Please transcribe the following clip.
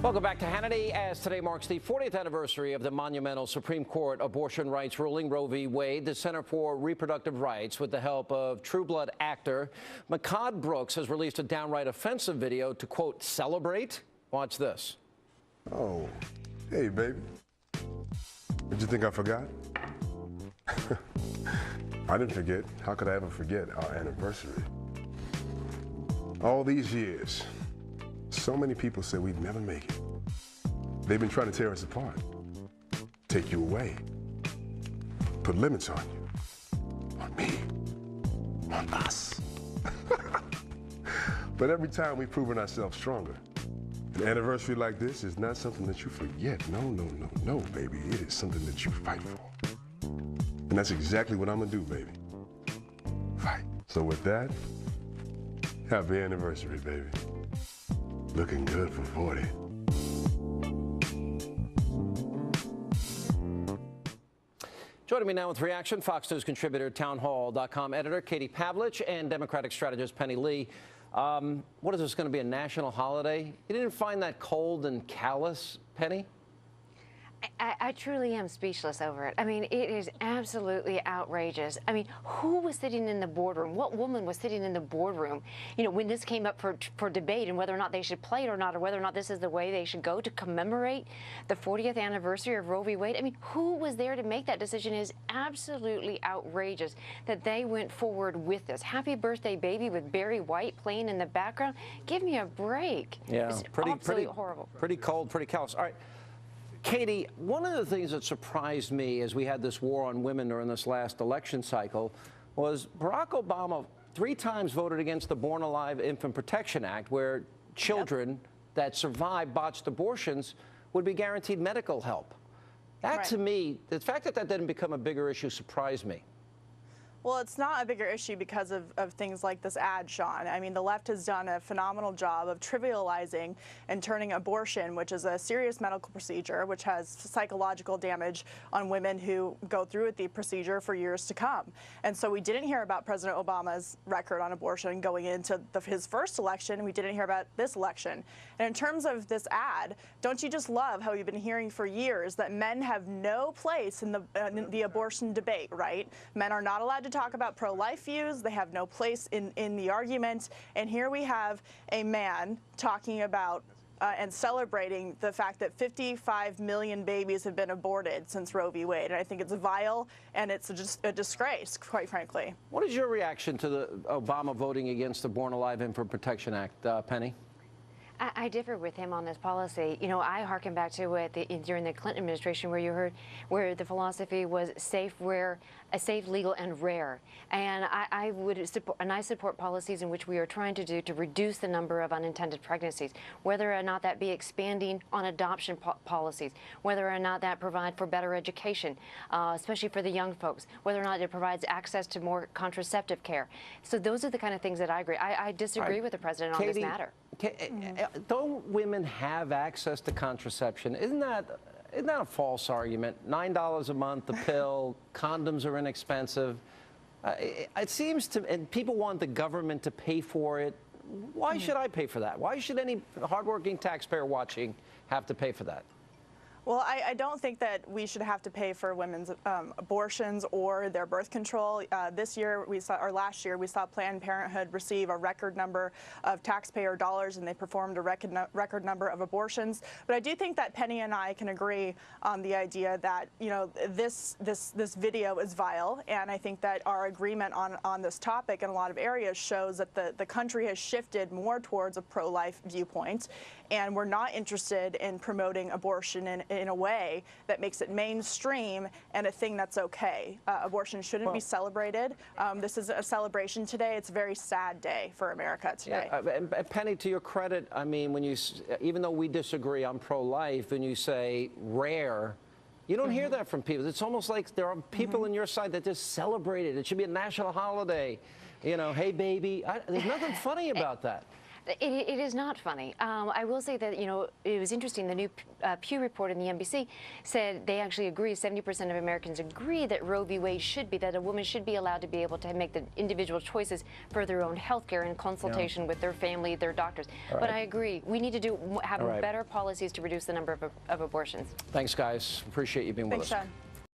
Welcome back to Hannity, as today marks the 40th anniversary of the monumental Supreme Court abortion rights ruling Roe v. Wade. The Center for Reproductive Rights, with the help of True Blood actor Mehcad Brooks, has released a downright offensive video to, quote, celebrate. Watch this. Oh, hey, baby. Did you think I forgot? I didn't forget. How could I ever forget our anniversary? All these years, so many people said we'd never make it. They've been trying to tear us apart, take you away, put limits on you, on me, on us. But every time we've proven ourselves stronger. An anniversary like this is not something that you forget. No, no, no, no, baby. It is something that you fight for. And that's exactly what I'm gonna do, baby. Fight. So with that, happy anniversary, baby. Looking good for 40. Joining me now with reaction, Fox News contributor, townhall.com editor Katie Pavlich, and Democratic strategist Penny Lee. What is this going to be, a national holiday? You didn't find that cold and callous, Penny? I truly am speechless over it. I mean, it is absolutely outrageous. I mean, who was sitting in the boardroom? What woman was sitting in the boardroom, you know, when this came up for debate and whether or not they should play it or not, or whether or not this is the way they should go to commemorate the 40th anniversary of Roe v. Wade? I mean, who was there to make that decision? It is absolutely outrageous that they went forward with this. Happy birthday, baby, with Barry White playing in the background. Give me a break. Yeah, it's pretty horrible. Pretty cold, pretty callous. All right. Katie, one of the things that surprised me as we had this war on women during this last election cycle was Barack Obama 3 times voted against the Born Alive Infant Protection Act, where children that survive botched abortions would be guaranteed medical help. That, to me, the fact that that didn't become a bigger issue surprised me. Well, it's not a bigger issue because of things like this ad, Sean. I mean, the left has done a phenomenal job of trivializing and turning abortion, which is a serious medical procedure, which has psychological damage on women who go through the procedure for years to come. And so we didn't hear about President Obama's record on abortion going into his first election. We didn't hear about this election. And in terms of this ad, don't you just love how we've been hearing for years that men have no place in the abortion debate, right? Men are not allowed to talk about pro-life views. They have no place in the argument. And here we have a man talking about and celebrating the fact that 55 million babies have been aborted since Roe v. Wade. And I think it's vile and it's just a disgrace, quite frankly. What is your reaction to the Obama voting against the Born Alive Infant Protection Act, Penny? I differ with him on this policy. You know, I hearken back to it during the Clinton administration, where you heard where the philosophy was safe, legal, and rare. And I would support, and I support policies in which we are trying to do to reduce the number of unintended pregnancies, whether or not that be expanding on adoption policies, whether or not that provide for better education, especially for the young folks, whether or not it provides access to more contraceptive care. So those are the kind of things that I agree. I disagree with the president on this matter. Don't women have access to contraception? Isn't that a false argument? $9 a month, the pill, condoms are inexpensive. It seems to, and people want the government to pay for it. Why should I pay for that? Why should any hardworking taxpayer watching have to pay for that? Well, I don't think that we should have to pay for women's abortions or their birth control. This year, last year, we saw Planned Parenthood receive a record number of taxpayer dollars, and they performed a record number of abortions. But I do think that Penny and I can agree on the idea that, you know, this video is vile, and I think that our agreement on this topic in a lot of areas shows that the country has shifted more towards a pro-life viewpoint, and we're not interested in promoting abortion in a way that makes it mainstream and a thing that's okay. Abortion shouldn't be celebrated. This is a celebration today. It's a very sad day for America today. And Penny, to your credit, I mean, when you, even though we disagree on pro-life and you say rare, you don't hear that from people. It's almost like there are people on your side that just celebrate it. It should be a national holiday. You know, hey, baby. There's nothing funny about that. It is not funny. I will say that, you know, it was interesting. The new Pew report in the NBC said they actually agree, 70% of Americans agree that Roe v. Wade should be, that a woman should be allowed to be able to make the individual choices for their own health care in consultation with their family, their doctors. But I agree. We need to have better policies to reduce the number of abortions. Thanks, guys. Appreciate you being with us. Thanks, Sean.